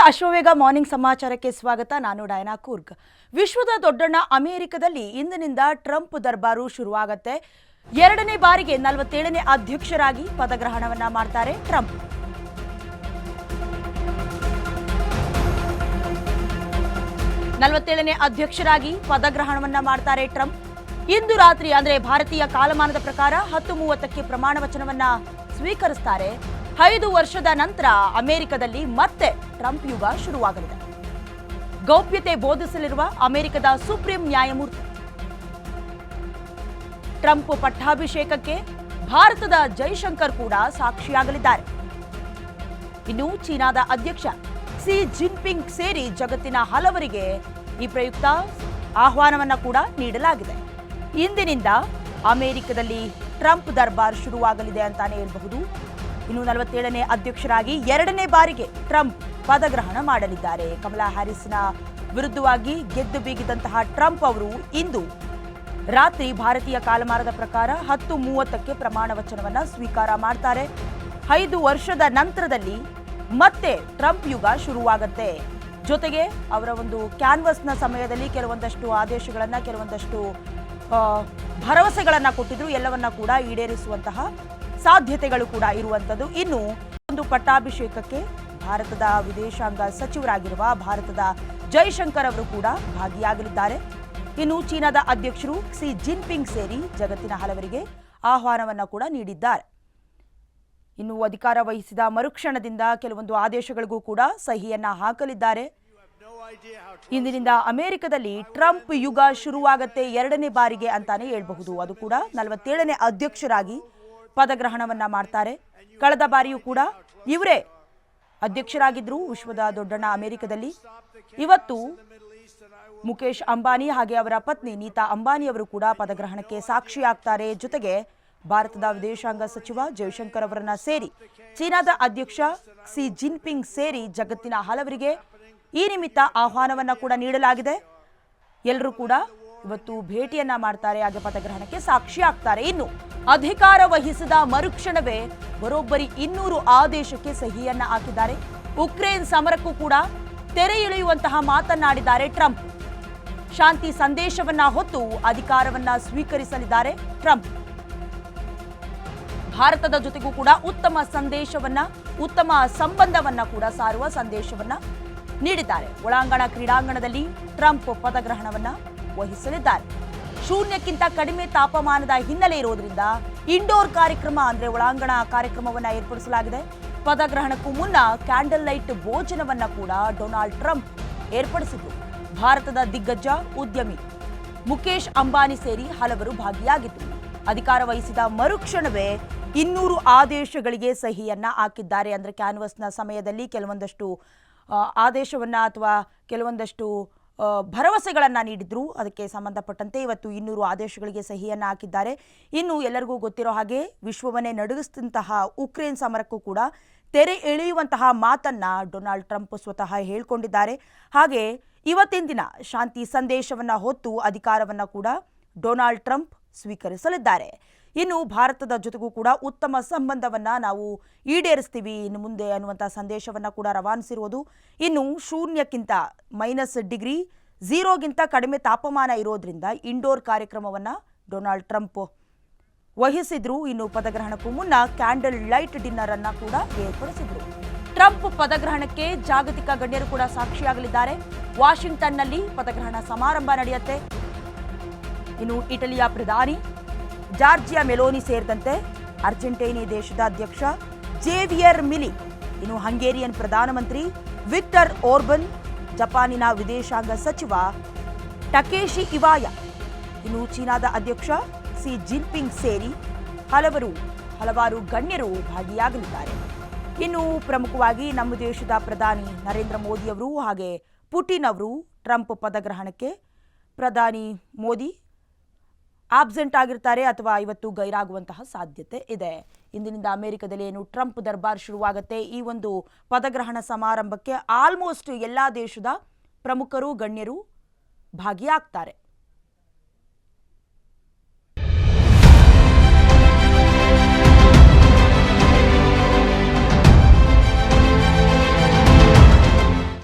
ನಮಸ್ಕಾರ ಅಶ್ವವೇಗ ಮಾರ್ನಿಂಗ್ ಸಮಾಚಾರಕ್ಕೆ ಸ್ವಾಗತ. ನಾನು ಡಯನಾ ಕೂರ್ಗ್. ವಿಶ್ವದ ದೊಡ್ಡಣ್ಣ ಅಮೆರಿಕದಲ್ಲಿ ಇಂದಿನಿಂದ ಟ್ರಂಪ್ ದರ್ಬಾರು ಶುರುವಾಗುತ್ತೆ. ಎರಡನೇ ಬಾರಿಗೆ 47ನೇ ಅಧ್ಯಕ್ಷರಾಗಿ ಪದಗ್ರಹಣವನ್ನ ಮಾಡ್ತಾರೆ ಟ್ರಂಪ್. ಅಧ್ಯಕ್ಷರಾಗಿ ಪದಗ್ರಹಣವನ್ನ ಮಾಡ್ತಾರೆ ಟ್ರಂಪ್. ಇಂದು ರಾತ್ರಿ ಅಂದ್ರೆ ಭಾರತೀಯ ಕಾಲಮಾನದ ಪ್ರಕಾರ 10:30ಕ್ಕೆ ಪ್ರಮಾಣ ವಚನವನ್ನ ಸ್ವೀಕರಿಸುತ್ತಾರೆ. 5 ವರ್ಷದ ನಂತರ ಅಮೆರಿಕದಲ್ಲಿ ಮತ್ತೆ ಟ್ರಂಪ್ ಯುಗ ಶುರುವಾಗಲಿದೆ. ಗೌಪ್ಯತೆ ಬೋಧಿಸಲಿರುವ ಅಮೆರಿಕದ ಸುಪ್ರೀಂ ನ್ಯಾಯಮೂರ್ತಿ ಟ್ರಂಪ್ ಪಟ್ಟಾಭಿಷೇಕಕ್ಕೆ ಭಾರತದ ಜೈಶಂಕರ್ ಕೂಡ ಸಾಕ್ಷಿಯಾಗಲಿದ್ದಾರೆ. ಇನ್ನು ಚೀನಾದ ಅಧ್ಯಕ್ಷ ಕ್ಸಿ ಜಿನ್ಪಿಂಗ್ ಸೇರಿ ಜಗತ್ತಿನ ಹಲವರಿಗೆ ಈ ಪ್ರಯುಕ್ತ ಆಹ್ವಾನವನ್ನ ಕೂಡ ನೀಡಲಾಗಿದೆ. ಇಂದಿನಿಂದ ಅಮೆರಿಕದಲ್ಲಿ ಟ್ರಂಪ್ ದರ್ಬಾರ್ ಶುರುವಾಗಲಿದೆ ಅಂತಾನೆ ಹೇಳಬಹುದು. ಇನ್ನು 47ನೇ ಅಧ್ಯಕ್ಷರಾಗಿ ಎರಡನೇ ಬಾರಿಗೆ ಟ್ರಂಪ್ ಪದಗ್ರಹಣ ಮಾಡಲಿದ್ದಾರೆ. ಕಮಲಾ ಹ್ಯಾರಿಸ್ನ ವಿರುದ್ಧವಾಗಿ ಗೆದ್ದು ಬೀಗಿದಂತಹ ಟ್ರಂಪ್ ಅವರು ಇಂದು ರಾತ್ರಿ ಭಾರತೀಯ ಕಾಲಮಾನದ ಪ್ರಕಾರ 10:30ಕ್ಕೆ ಪ್ರಮಾಣ ವಚನವನ್ನ ಸ್ವೀಕಾರ ಮಾಡ್ತಾರೆ. 5 ವರ್ಷದ ನಂತರದಲ್ಲಿ ಮತ್ತೆ ಟ್ರಂಪ್ ಯುಗ ಶುರುವಾಗುತ್ತೆ. ಜೊತೆಗೆ ಅವರ ಒಂದು ಕ್ಯಾನ್ವಸ್ನ ಸಮಯದಲ್ಲಿ ಕೆಲವೊಂದಷ್ಟು ಆದೇಶಗಳನ್ನ ಕೆಲವೊಂದಷ್ಟು ಭರವಸೆಗಳನ್ನ ಕೊಟ್ಟಿದ್ರು. ಎಲ್ಲವನ್ನ ಕೂಡ ಈಡೇರಿಸುವಂತಹ ಸಾಧ್ಯತೆಗಳು ಕೂಡ ಇರುವಂಥದ್ದು. ಇನ್ನು ಒಂದು ಪಟ್ಟಾಭಿಷೇಕಕ್ಕೆ ಭಾರತದ ವಿದೇಶಾಂಗ ಸಚಿವರಾಗಿರುವ ಭಾರತದ ಜೈಶಂಕರ್ ಅವರು ಕೂಡ ಭಾಗಿಯಾಗಲಿದ್ದಾರೆ. ಇನ್ನು ಚೀನಾದ ಅಧ್ಯಕ್ಷರು ಕ್ಸಿ ಜಿನ್ಪಿಂಗ್ ಸೇರಿ ಜಗತ್ತಿನ ಹಲವರಿಗೆ ಆಹ್ವಾನವನ್ನ ಕೂಡ ನೀಡಿದ್ದಾರೆ. ಇನ್ನು ಅಧಿಕಾರ ವಹಿಸಿದ ಮರುಕ್ಷಣದಿಂದ ಕೆಲವೊಂದು ಆದೇಶಗಳಿಗೂ ಕೂಡ ಸಹಿಯನ್ನ ಹಾಕಲಿದ್ದಾರೆ. ಇಂದಿನಿಂದ ಅಮೆರಿಕದಲ್ಲಿ ಟ್ರಂಪ್ ಯುಗ ಶುರುವಾಗತ್ತೆ ಎರಡನೇ ಬಾರಿಗೆ ಅಂತಾನೆ ಹೇಳ್ಬಹುದು. ಅದು ಕೂಡ 47ನೇ ಅಧ್ಯಕ್ಷರಾಗಿ ಪದಗ್ರಹಣವನ್ನ ಮಾಡ್ತಾರೆ. ಕಳೆದ ಬಾರಿಯೂ ಕೂಡ ಇವರೇ ಅಧ್ಯಕ್ಷರಾಗಿದ್ರು ವಿಶ್ವದ ದೊಡ್ಡಣ್ಣ ಅಮೆರಿಕದಲ್ಲಿ. ಇವತ್ತು ಮುಕೇಶ್ ಅಂಬಾನಿ ಹಾಗೆ ಅವರ ಪತ್ನಿ ನೀತಾ ಅಂಬಾನಿ ಅವರು ಕೂಡ ಪದಗ್ರಹಣಕ್ಕೆ ಸಾಕ್ಷಿಯಾಗ್ತಾರೆ. ಜೊತೆಗೆ ಭಾರತದ ವಿದೇಶಾಂಗ ಸಚಿವ ಜೈಶಂಕರ್ ಅವರನ್ನ ಸೇರಿ ಚೀನಾದ ಅಧ್ಯಕ್ಷ ಕ್ಸಿ ಜಿನ್ಪಿಂಗ್ ಸೇರಿ ಜಗತ್ತಿನ ಹಲವರಿಗೆ ಈ ನಿಮಿತ್ತ ಆಹ್ವಾನವನ್ನ ಕೂಡ ನೀಡಲಾಗಿದೆ. ಎಲ್ಲರೂ ಕೂಡ ಇವತ್ತು ಭೇಟಿಯನ್ನ ಮಾಡ್ತಾರೆ, ಹಾಗೆ ಪದಗ್ರಹಣಕ್ಕೆ ಸಾಕ್ಷಿ ಆಗ್ತಾರೆ. ಇನ್ನು ಅಧಿಕಾರ ವಹಿಸಿದ ಮರುಕ್ಷಣವೇ ಬರೋಬ್ಬರಿ 200 ಆದೇಶಕ್ಕೆ ಸಹಿಯನ್ನ ಹಾಕಿದ್ದಾರೆ. ಉಕ್ರೇನ್ ಸಮರಕ್ಕೂ ಕೂಡ ತೆರೆ ಎಳೆಯುವಂತಹ ಮಾತನಾಡಿದ್ದಾರೆ ಟ್ರಂಪ್. ಶಾಂತಿ ಸಂದೇಶವನ್ನ ಹೊತ್ತು ಅಧಿಕಾರವನ್ನ ಸ್ವೀಕರಿಸಲಿದ್ದಾರೆ ಟ್ರಂಪ್. ಭಾರತದ ಜೊತೆಗೂ ಕೂಡ ಉತ್ತಮ ಸಂದೇಶವನ್ನ, ಉತ್ತಮ ಸಂಬಂಧವನ್ನ ಕೂಡ ಸಾರುವ ಸಂದೇಶವನ್ನ ನೀಡಿದ್ದಾರೆ. ಒಳಾಂಗಣ ಕ್ರೀಡಾಂಗಣದಲ್ಲಿ ಟ್ರಂಪ್ ಪದಗ್ರಹಣವನ್ನ ವಹಿಸಲಿದ್ದಾರೆ. ಶೂನ್ಯಕ್ಕಿಂತ ಕಡಿಮೆ ತಾಪಮಾನದ ಹಿನ್ನೆಲೆ ಇರೋದ್ರಿಂದ ಇಂಡೋರ್ ಕಾರ್ಯಕ್ರಮ ಅಂದ್ರೆ ಒಳಾಂಗಣ ಕಾರ್ಯಕ್ರಮವನ್ನ ಏರ್ಪಡಿಸಲಾಗಿದೆ. ಪದಗ್ರಹಣಕ್ಕೂ ಮುನ್ನ ಕ್ಯಾಂಡಲ್ ಲೈಟ್ ಭೋಜನವನ್ನ ಕೂಡ ಡೊನಾಲ್ಡ್ ಟ್ರಂಪ್ ಏರ್ಪಡಿಸಿದ್ರು. ಭಾರತದ ದಿಗ್ಗಜ ಉದ್ಯಮಿ ಮುಕೇಶ್ ಅಂಬಾನಿ ಸೇರಿ ಹಲವರು ಭಾಗಿಯಾಗಿದ್ದರು. ಅಧಿಕಾರ ವಹಿಸಿದ ಮರುಕ್ಷಣವೇ 200 ಆದೇಶಗಳಿಗೆ ಸಹಿಯನ್ನ ಹಾಕಿದ್ದಾರೆ. ಅಂದ್ರೆ ಕ್ಯಾನ್ವಸ್ನ ಸಮಯದಲ್ಲಿ ಕೆಲವೊಂದಷ್ಟು ಆದೇಶವನ್ನ ಅಥವಾ ಕೆಲವೊಂದಷ್ಟು ಭರವಸೆಗಳನ್ನ ನೀಡಿದ್ರು. ಅದಕ್ಕೆ ಸಂಬಂಧಪಟ್ಟಂತೆ ಇವತ್ತು 200 ಆದೇಶಗಳಿಗೆ ಸಹಿಯನ್ನ ಹಾಕಿದ್ದಾರೆ. ಇನ್ನು ಎಲ್ಲರಿಗೂ ಗೊತ್ತಿರೋ ಹಾಗೆ ವಿಶ್ವವನ್ನೇ ನಡುಗಿಸಿದಂತಹ ಉಕ್ರೇನ್ ಸಮರಕ್ಕೂ ಕೂಡ ತೆರೆ ಎಳೆಯುವಂತಹ ಮಾತನ್ನ ಡೊನಾಲ್ಡ್ ಟ್ರಂಪ್ ಸ್ವತಃ ಹೇಳ್ಕೊಂಡಿದ್ದಾರೆ. ಹಾಗೆ ಇವತ್ತಿನ ದಿನ ಶಾಂತಿ ಸಂದೇಶವನ್ನ ಹೊತ್ತು ಅಧಿಕಾರವನ್ನ ಕೂಡ ಡೊನಾಲ್ಡ್ ಟ್ರಂಪ್ ಸ್ವೀಕರಿಸಲಿದ್ದಾರೆ. ಇನ್ನು ಭಾರತದ ಜೊತೆಗೂ ಕೂಡ ಉತ್ತಮ ಸಂಬಂಧವನ್ನ ನಾವು ಈಡೇರಿಸ್ತೀವಿ ಇನ್ನು ಮುಂದೆ ಅನ್ನುವಂಥ ಸಂದೇಶವನ್ನ ಕೂಡ ರವಾನಿಸಿರುವುದು. ಇನ್ನು ಶೂನ್ಯಕ್ಕಿಂತ -ಡಿಗ್ರಿ 0ಗಿಂತ ಕಡಿಮೆ ತಾಪಮಾನ ಇರೋದ್ರಿಂದ ಇಂಡೋರ್ ಕಾರ್ಯಕ್ರಮವನ್ನ ಡೊನಾಲ್ಡ್ ಟ್ರಂಪ್ ವಹಿಸಿದ್ರು. ಇನ್ನು ಪದಗ್ರಹಣಕ್ಕೂ ಮುನ್ನ ಕ್ಯಾಂಡಲ್ ಲೈಟ್ ಡಿನ್ನರ್ ಅನ್ನ ಕೂಡ ಏರ್ಪಡಿಸಿದ್ರು. ಟ್ರಂಪ್ ಪದಗ್ರಹಣಕ್ಕೆ ಜಾಗತಿಕ ಗಣ್ಯರು ಕೂಡ ಸಾಕ್ಷಿಯಾಗಲಿದ್ದಾರೆ. ವಾಷಿಂಗ್ಟನ್ನಲ್ಲಿ ಪದಗ್ರಹಣ ಸಮಾರಂಭ ನಡೆಯುತ್ತೆ. ಇನ್ನು ಇಟಲಿಯ ಪ್ರಧಾನಿ ಜಾರ್ಜಿಯಾ ಮೆಲೋನಿ ಸೇರಿದಂತೆ ಅರ್ಜೆಂಟೈನಿ ದೇಶದ ಅಧ್ಯಕ್ಷ ಜೇವಿಯರ್ ಮಿಲಿ, ಇನ್ನು ಹಂಗೇರಿಯನ್ ಪ್ರಧಾನಮಂತ್ರಿ ವಿಕ್ಟರ್ ಓರ್ಬನ್, ಜಪಾನಿನ ವಿದೇಶಾಂಗ ಸಚಿವ ಟಕೇಶಿ ಇವಾಯ, ಇನ್ನು ಚೀನಾದ ಅಧ್ಯಕ್ಷ ಕ್ಸಿ ಜಿನ್ಪಿಂಗ್ ಸೇರಿ ಹಲವಾರು ಗಣ್ಯರು ಭಾಗಿಯಾಗಲಿದ್ದಾರೆ. ಇನ್ನು ಪ್ರಮುಖವಾಗಿ ನಮ್ಮ ದೇಶದ ಪ್ರಧಾನಿ ನರೇಂದ್ರ ಮೋದಿ ಅವರು ಹಾಗೆ ಪುಟಿನ್ ಅವರು ಟ್ರಂಪ್ ಪದಗ್ರಹಣಕ್ಕೆ ಪ್ರಧಾನಿ ಮೋದಿ ಆಬ್ಸೆಂಟ್ ಆಗಿರ್ತಾರೆ ಅಥವಾ ಇವತ್ತು ಗೈರಾಗುವಂತಹ ಸಾಧ್ಯತೆ ಇದೆ. ಇಂದಿನಿಂದ ಅಮೆರಿಕದಲ್ಲಿ ಏನು ಟ್ರಂಪ್ ದರ್ಬಾರ್ ಶುರುವಾಗುತ್ತೆ. ಈ ಒಂದು ಪದಗ್ರಹಣ ಸಮಾರಂಭಕ್ಕೆ ಆಲ್ಮೋಸ್ಟ್ ಎಲ್ಲಾ ದೇಶದ ಪ್ರಮುಖರು ಗಣ್ಯರು ಭಾಗಿಯಾಗ್ತಾರೆ.